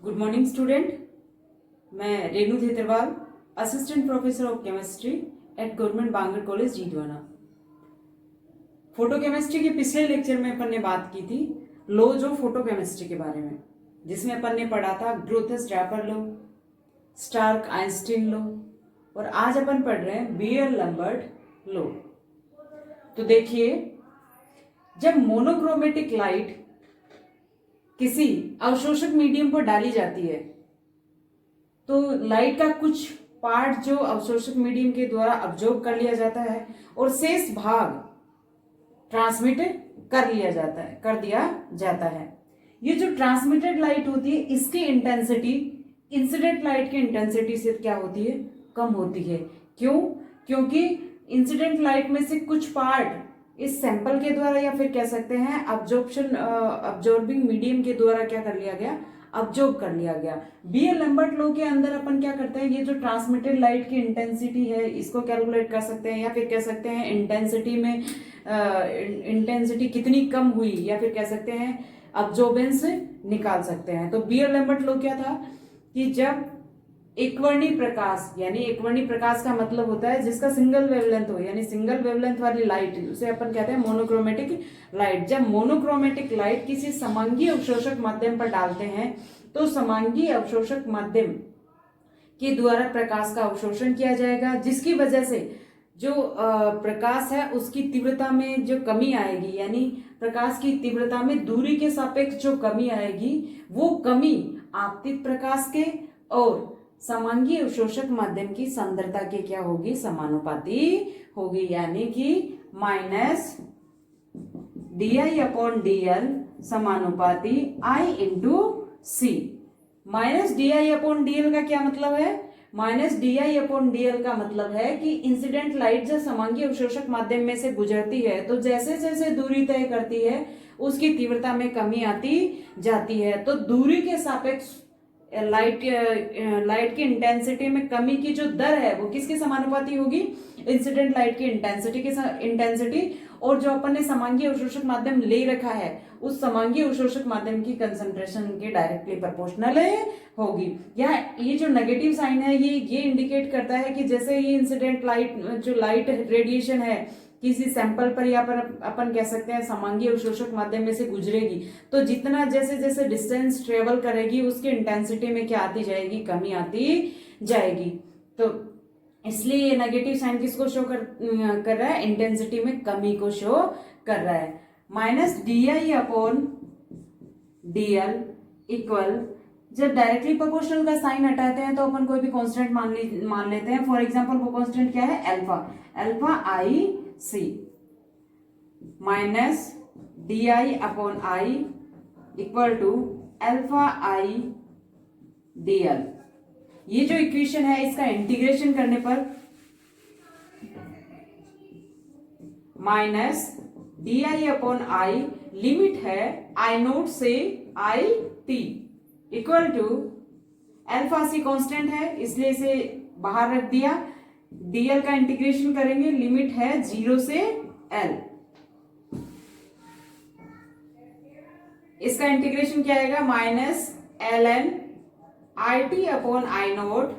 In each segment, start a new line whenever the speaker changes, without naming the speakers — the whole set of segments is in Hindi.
Good morning student. मैं Renu Dhetarwal, assistant professor of chemistry at government Bangar college Jindwana. Photo chemistry के पिछले लेक्चर में अपन ने बात की थी लॉज ऑफ फोटो केमिस्ट्री के बारे में, जिसमें अपन ने पढ़ा था ग्रोथस-ड्रैपर लॉ, स्टार्क-आइंस्टीन लॉ, और आज अपन पढ़ रहे हैं बीयर-लैम्बर्ट लॉ। तो देखिए, जब मोनोक्रोमेटिक लाइट किसी अवशोषक मीडियम पर डाली जाती है तो लाइट का कुछ पार्ट जो अवशोषक मीडियम के द्वारा अब्जॉर्ब कर लिया जाता है और शेष भाग ट्रांसमिट कर दिया जाता है। ये जो ट्रांसमिटेड लाइट होती है इसकी इंटेंसिटी इंसिडेंट लाइट की इंटेंसिटी से क्या होती है? कम होती है। क्यों? क्योंकि इंसिडेंट लाइट में से कुछ पार्ट इस सैंपल के द्वारा या फिर कह सकते हैं अब्जॉर्बिंग मीडियम के द्वारा क्या कर लिया गया? अब्जॉर्ब कर लिया गया। बीयर-लैम्बर्ट लॉ के अंदर अपन क्या करते हैं, ये जो ट्रांसमिटेड लाइट की इंटेंसिटी है इसको कैलकुलेट कर सकते हैं, या फिर कह सकते हैं इंटेंसिटी कितनी कम हुई, या फिर कह सकते हैं अब्जॉर्बेंस निकाल सकते हैं। तो बीयर-लैम्बर्ट लॉ क्या था कि जब एकवर्णी प्रकाश, यानी एकवर्णी प्रकाश का मतलब होता है जिसका सिंगल वेवलेंथ हो, यानी सिंगल वेवलेंथ वाली लाइट, उसे अपन कहते हैं मोनोक्रोमेटिक लाइट। जब मोनोक्रोमेटिक लाइट किसी समांगी अवशोषक माध्यम पर डालते हैं तो समांगी अवशोषक माध्यम के द्वारा प्रकाश का अवशोषण किया जाएगा, जिसकी वजह से जो प्रकाश है उसकी तीव्रता में जो कमी आएगी, यानी प्रकाश की तीव्रता में दूरी के सापेक्ष जो कमी आएगी वो कमी आपतित प्रकाश के और समांगी अवशोषक माध्यम की सांद्रता के क्या होगी? समानुपाती होगी, यानी कि माइनस DI/dl समानुपाती I/C। माइनस DI/dl का क्या मतलब है? माइनस DI/dl का मतलब है कि इंसिडेंट लाइट जब समांगी अवशोषक माध्यम में से गुजरती है तो जैसे जैसे दूरी तय करती है उसकी तीव्रता में कमी आती जाती है। तो दूरी के सापेक्ष लाइट की इंटेंसिटी में कमी की जो दर है वो किसके समानुपाती होगी? इंसिडेंट लाइट की इंटेंसिटी और जो अपन ने समांगी अवशोषक माध्यम ले रखा है उस समांगी अवशोषक माध्यम की कंसंट्रेशन के डायरेक्टली प्रोपोर्शनल होगी। या ये जो नेगेटिव साइन है ये इंडिकेट करता है कि जैसे ये इंसिडेंट लाइट जो लाइट रेडिएशन है किसी सैंपल पर या पर अपन कह सकते हैं समांगी अवशोषक माध्यम में से गुजरेगी तो जितना जैसे जैसे डिस्टेंस ट्रेवल करेगी उसकी इंटेंसिटी में क्या आती जाएगी? कमी आती जाएगी। तो इसलिए ये नेगेटिव साइन किसको शो कर रहा है? इंटेंसिटी में कमी को शो कर रहा है। माइनस DI/dl इक्वल, जब डायरेक्टली प्रोपोर्शनल का साइन हटाते हैं तो अपन कोई भी कांस्टेंट मान लेते हैं। फॉर एग्जांपल वो कांस्टेंट क्या है? Alpha minus DI/I equal to αI/dl। ये जो इक्वेशन है इसका इंटीग्रेशन करने पर माइनस DI/I लिमिट है I0 से IT equal to alpha C constant है इसलिए इसे बाहर रख दिया। dl का इंटीग्रेशन करेंगे, लिमिट है 0 से L। इसका इंटीग्रेशन क्या आएगा? Minus ln IT/I0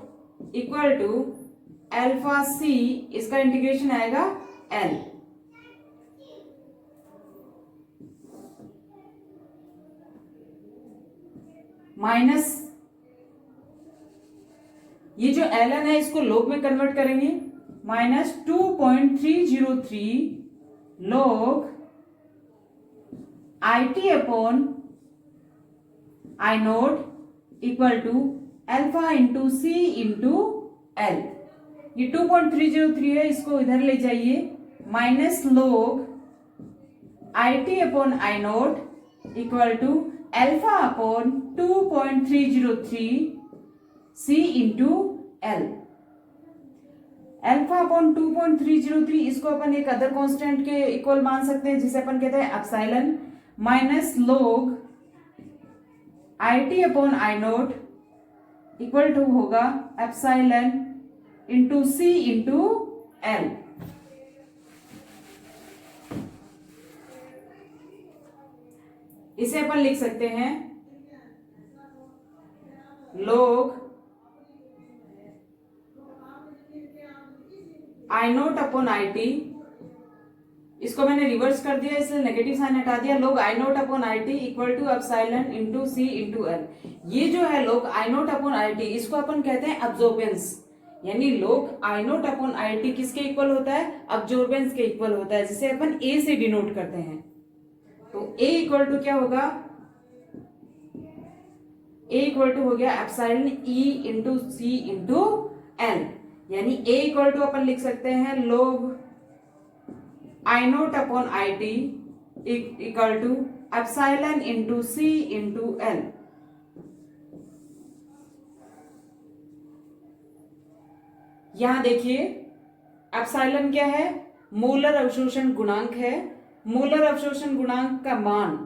equal to alpha C, इसका इंटीग्रेशन आएगा L। माइनस ये जो ln है इसको log में कन्वर्ट करेंगे, minus 2.303 log IT/I0 equal to alpha into C into L. ये 2.303 है, इसको इधर ले जाइए, minus log IT/I0 equal to alpha upon 2.303 C into L. Alpha upon 2.303 इसको अपन एक अदर कांस्टेंट के इक्वल मान सकते हैं जिसे अपन कहते हैं epsilon, minus log IT/I0 equal to होगा epsilon into C into L. इसे अपन लिख सकते हैं log I naught upon I T, इसको मैंने रिवर्स कर दिया इसलिए नेगेटिव साइन हटा दिया, log I naught upon I T equal to epsilon into C into L. ये जो है log I naught upon I T, इसको अपन कहते हैं अब्जॉर्बेंस, यानी log I naught upon I T किसके इक्वल होता है, अब्जॉर्बेंस के इक्वल होता है, जिसे अपन ए से डिनोट करते हैं। तो ए इक्वल टू क्या होगा, ए इक्वल टू हो गया epsilon E into C into L, यानी ए इक्वल टू अपन लिख सकते हैं log I naught upon I T equal to epsilon into C into L. यहां देखिए एप्सिलॉन क्या है, मोलर अवशोषण गुणांक है। मोलर अवशोषण गुणांक का मान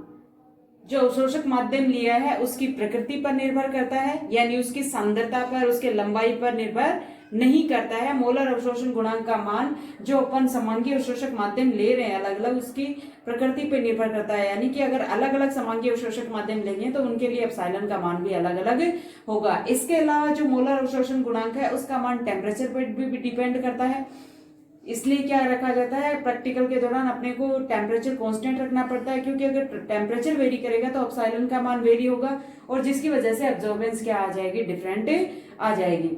जो अवशोषक माध्यम लिया है उसकी प्रकृति पर निर्भर करता है, यानी उसकी सांद्रता पर, उसके लंबाई पर निर्भर नहीं करता है। मोलर अवशोषण गुणांक का मान जो अपन समांगी अवशोषक माध्यम ले रहे हैं अलग अलग, उसकी प्रकृति पर निर्भर करता है, यानी कि अगर अलग अलग समांगी अवशोषक माध्यम लेंगे तो उनके लिए एप्सिलॉन का मान भी अलग अलग होगा। इसके अलावा जो मोलर अवशोषण गुणांक है उसका मान टेम्परेचर पर भी डिपेंड करता है, इसलिए क्या रखा जाता है, प्रैक्टिकल के दौरान अपने को टेम्परेचर कांस्टेंट रखना पड़ता है, क्योंकि अगर टेम्परेचर वेरी करेगा तो एप्सिलॉन का मान वेरी होगा और जिसकी वजह से अब्जॉर्बेंस क्या आ जाएगी, डिफरेंट आ जाएगी।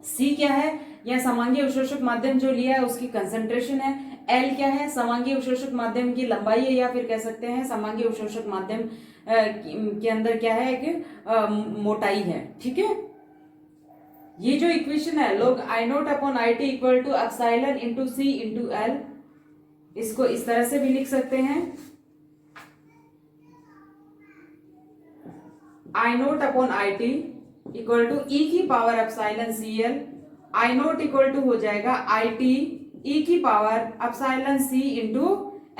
सी क्या है, यह समांगी अवशोषक माध्यम जो लिया है उसकी कंसंट्रेशन है। एल क्या है, समांगी अवशोषक माध्यम की लंबाई है, या फिर कह सकते हैं समांगी अवशोषक माध्यम के अंदर क्या है कि मोटाई है। ठीक है, ये जो इक्वेशन है log I naught upon I T equal to epsilon into C into L, इसको इस तरह से भी लिख सकते हैं, I naught upon I T equal to E की power epsilon C L. I naught equal to हो जाएगा आई टी ई की power epsilon C into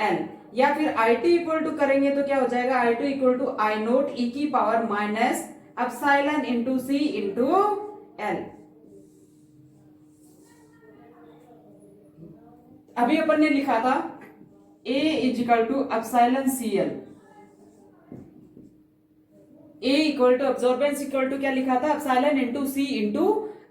L, या फिर आई टी इक्वल टू करेंगे तो क्या हो जाएगा, I T equal to I naught E की power minus epsilon into C into L. अभी अपन ने लिखा था A equal to epsilon C L, A equal to absorbance equal to क्या लिखा था, epsilon into C into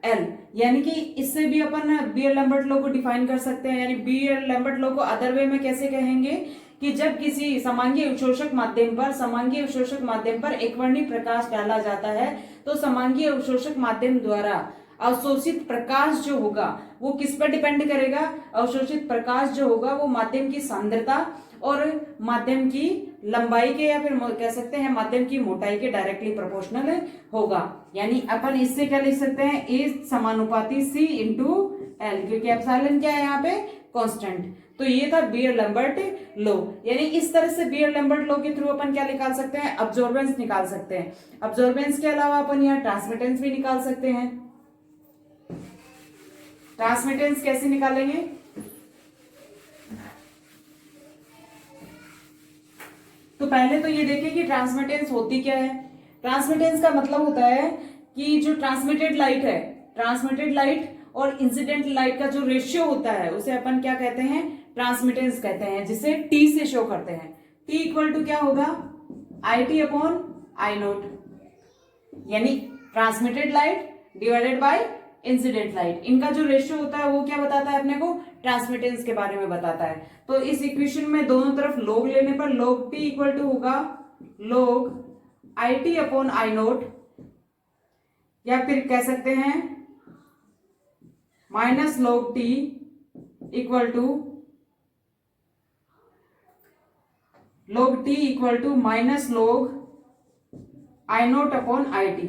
L, यानी कि इससे भी अपन बीयर लैम्बर्ट लॉ को डिफाइन कर सकते हैं। यानी बीयर लैम्बर्ट लॉ को अदर वे में कैसे कहेंगे कि जब किसी समांगी अवशोषक माध्यम पर एकवर्णी प्रकाश डाला जाता है तो समांगी अवशोषक माध्यम द्वारा अवशोषित प्रकाश जो होगा वो किस पर डिपेंड करेगा, अवशोषित प्रकाश जो होगा वो माध्यम की सांद्रता और माध्यम की लंबाई के, या फिर कह सकते हैं माध्यम की मोटाई के डायरेक्टली प्रोपोर्शनल होगा। यानी अपन इससे क्या लिख सकते हैं, ए समानुपाती सी इंटू एल, क्योंकि एप्सिलॉन क्या है यहाँ पे, कांस्टेंट। तो ये था बीयर लैम्बर्ट लॉ, यानी इस तरह से बीयर लैम्बर्ट लॉ के थ्रू अपन क्या निकाल सकते हैं, अब्जॉर्बेंस निकाल सकते हैं। अब्जॉर्बेंस के अलावा अपन यहाँ ट्रांसमिटेंस भी निकाल सकते हैं। ट्रांसमिटेंस कैसे निकालेंगे, तो पहले तो ये देखें कि ट्रांसमिटेंस होती क्या है। ट्रांसमिटेंस का मतलब होता है कि जो ट्रांसमिटेड लाइट और इंसिडेंट लाइट का जो रेशियो होता है उसे अपन क्या कहते हैं, ट्रांसमिटेंस कहते हैं, जिसे टी से शो करते हैं। टी इक्वल टू क्या होगा, I T upon I naught, यानी transmitted light divided by incident light, इनका जो रेशियो होता है वो क्या बताता है अपने को, ट्रांसमिटेंस के बारे में बताता है। तो इस इक्वेशन में दोनों तरफ log लेने पर log t इक्वल टू होगा log I T upon I naught, या फिर कह सकते हैं minus log t equal to minus log I naught upon I T.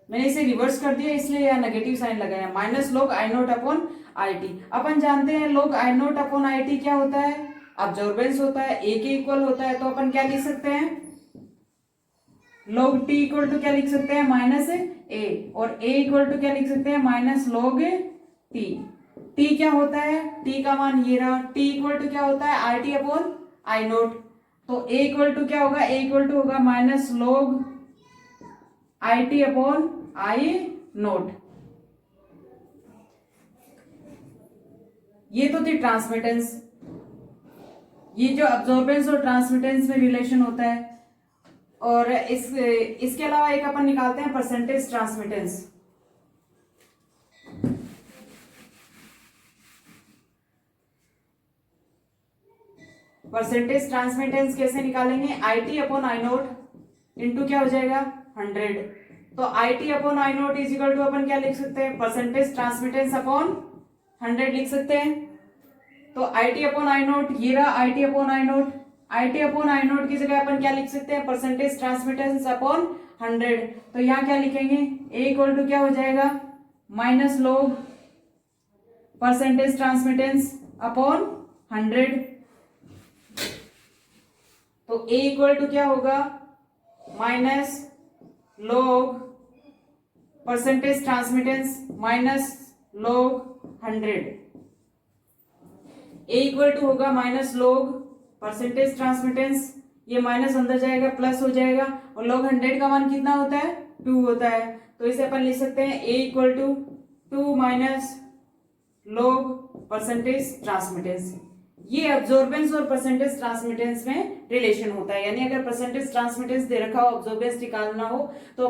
मैंने इसे रिवर्स कर दिया इसलिए यह नेगेटिव साइन लगाया, minus log I naught upon I T. अपन जानते हैं log I naught upon I T क्या होता है, अब्जॉर्बेंस होता है, ए के इक्वल होता है। तो अपन क्या लिख सकते हैं, log टी इक्वल टू क्या लिख सकते हैं, माइनस ए, और ए इक्वल टू क्या लिख सकते हैं, माइनस log टी। टी क्या होता है, टी का मान ये रहा, टी इक्वल टू क्या होता है, आई टी अपॉन आई नोट। तो ए इक्वल टू क्या होगा, ए इक्वल टू होगा minus log I T upon I note. ये तो थी ट्रांसमिटेंस, ये जो अब्जॉर्बेंस और ट्रांसमिटेंस में रिलेशन होता है। और इसके अलावा एक अपन निकालते हैं परसेंटेज ट्रांसमिटेंस। परसेंटेज ट्रांसमिटेंस कैसे निकालेंगे? IT upon I naught into क्या हो जाएगा 100। तो IT upon I naught is equal to अपन क्या लिख सकते हैं? परसेंटेज ट्रांसमिटेंस अपॉन 100 लिख सकते हैं। तो IT अपॉन आई नोट, ये रहा IT upon I note. IT upon I note की जगह अपन क्या लिख सकते हैं? Percentage transmittance upon 100। तो यहाँ क्या लिखेंगे? A इक्वल टू क्या हो जाएगा? Minus log percentage transmittance upon 100। तो A इक्वल टू क्या होगा? Minus log percentage transmittance minus log 100। A equal to होगा माइनस लॉग परसेंटेज ट्रांसमिटेंस, ये माइनस अंदर जाएगा प्लस हो जाएगा, और लॉग 100 का मान कितना होता है? 2 होता है। तो इसे अपन लिख सकते हैं A equal to 2 minus log percentage transmittance. ये अब्जॉर्बेंस और परसेंटेज ट्रांसमिटेंस में रिलेशन होता है, यानी अगर परसेंटेज ट्रांसमिटेंस दे रखा हो, अब्जॉर्बेंस निकालना हो तो